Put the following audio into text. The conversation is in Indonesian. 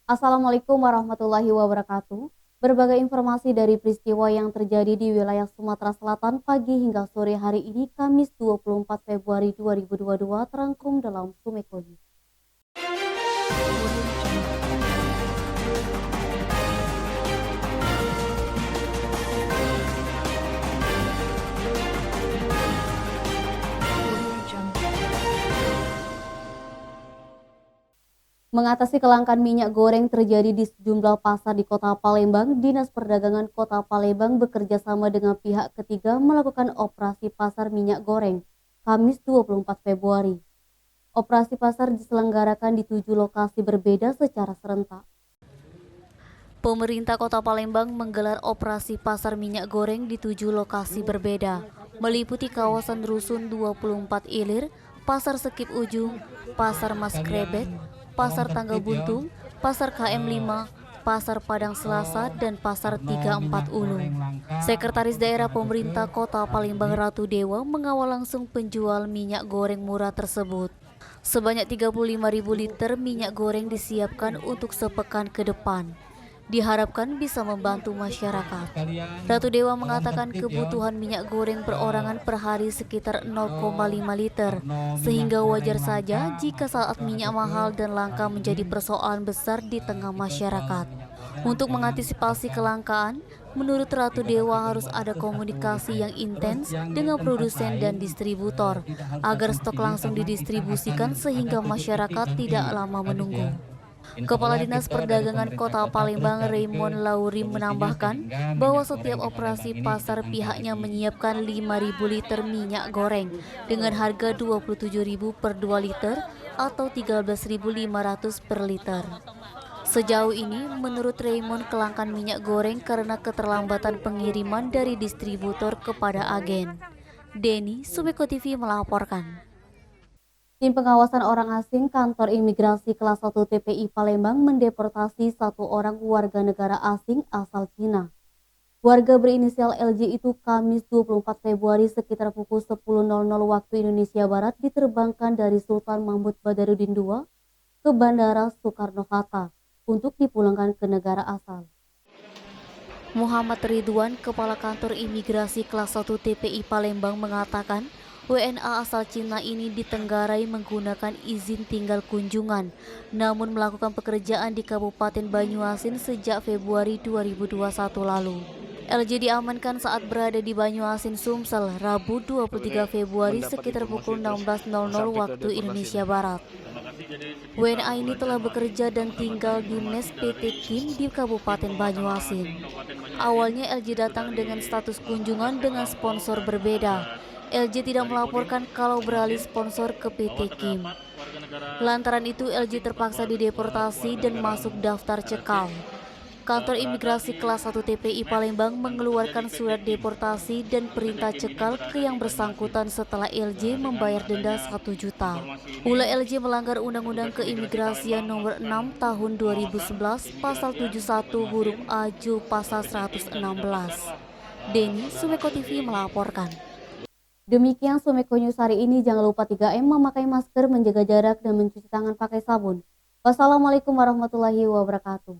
Assalamualaikum warahmatullahi wabarakatuh. Berbagai informasi dari peristiwa yang terjadi di wilayah Sumatera Selatan pagi hingga sore hari ini Kamis 24 Februari 2022 terangkum dalam Sumeko News. Mengatasi kelangkaan minyak goreng terjadi di sejumlah pasar di Kota Palembang, Dinas Perdagangan Kota Palembang bekerja sama dengan pihak ketiga melakukan operasi pasar minyak goreng Kamis 24 Februari. Operasi pasar diselenggarakan di 7 lokasi berbeda secara serentak. Pemerintah Kota Palembang menggelar operasi pasar minyak goreng di 7 lokasi berbeda, meliputi kawasan Rusun 24 Ilir, Pasar Sekip Ujung, Pasar Mas Krebet, Pasar Tangga Buntung, Pasar KM5, Pasar Padang Selasa, dan Pasar 34 Ulung. Sekretaris Daerah Pemerintah Kota Palembang Ratu Dewa mengawal langsung penjual minyak goreng murah tersebut. Sebanyak 35.000 liter minyak goreng disiapkan untuk sepekan ke depan. Diharapkan bisa membantu masyarakat. Ratu Dewa mengatakan kebutuhan minyak goreng perorangan per hari sekitar 0,5 liter, sehingga wajar saja jika saat minyak mahal dan langka menjadi persoalan besar di tengah masyarakat. Untuk mengantisipasi kelangkaan, menurut Ratu Dewa harus ada komunikasi yang intens dengan produsen dan distributor, agar stok langsung didistribusikan sehingga masyarakat tidak lama menunggu. Kepala Dinas Perdagangan Kota Palembang Raymond Lauri menambahkan bahwa setiap operasi pasar pihaknya menyiapkan 5.000 liter minyak goreng dengan harga 27.000 per 2 liter atau 13.500 per liter. Sejauh ini, menurut Raymond, kelangkaan minyak goreng karena keterlambatan pengiriman dari distributor kepada agen. Denny, Sumeko TV melaporkan. Tim pengawasan orang asing kantor imigrasi kelas 1 TPI Palembang mendeportasi 1 orang warga negara asing asal Cina. Warga berinisial LJ itu Kamis 24 Februari sekitar pukul 10.00 waktu Indonesia Barat diterbangkan dari Sultan Mahmud Badarudin II ke Bandara Soekarno-Hatta untuk dipulangkan ke negara asal. Muhammad Ridwan, Kepala Kantor Imigrasi Kelas 1 TPI Palembang mengatakan, WNA asal Cina ini ditenggarai menggunakan izin tinggal kunjungan, namun melakukan pekerjaan di Kabupaten Banyuasin sejak Februari 2021 lalu. LJ diamankan saat berada di Banyuasin, Sumsel, Rabu 23 Februari sekitar pukul 16.00 waktu Indonesia Barat. WNA ini telah bekerja dan tinggal di mes PT Kim di Kabupaten Banyuasin. Awalnya LJ datang dengan status kunjungan dengan sponsor berbeda. LJ tidak melaporkan kalau beralih sponsor ke PT Kim. Lantaran itu LJ terpaksa dideportasi dan masuk daftar cekal. Kantor Imigrasi Kelas 1 TPI Palembang mengeluarkan surat deportasi dan perintah cekal ke yang bersangkutan setelah LJ membayar denda 1 juta. Pula LJ melanggar Undang-Undang Keimigrasian Nomor 6 Tahun 2011 Pasal 71 huruf A Ju Pasal 116. Denny, Sumeko TV melaporkan. Demikian Sumeko News hari ini. Jangan lupa 3M, memakai masker, menjaga jarak, dan mencuci tangan pakai sabun. Wassalamualaikum warahmatullahi wabarakatuh.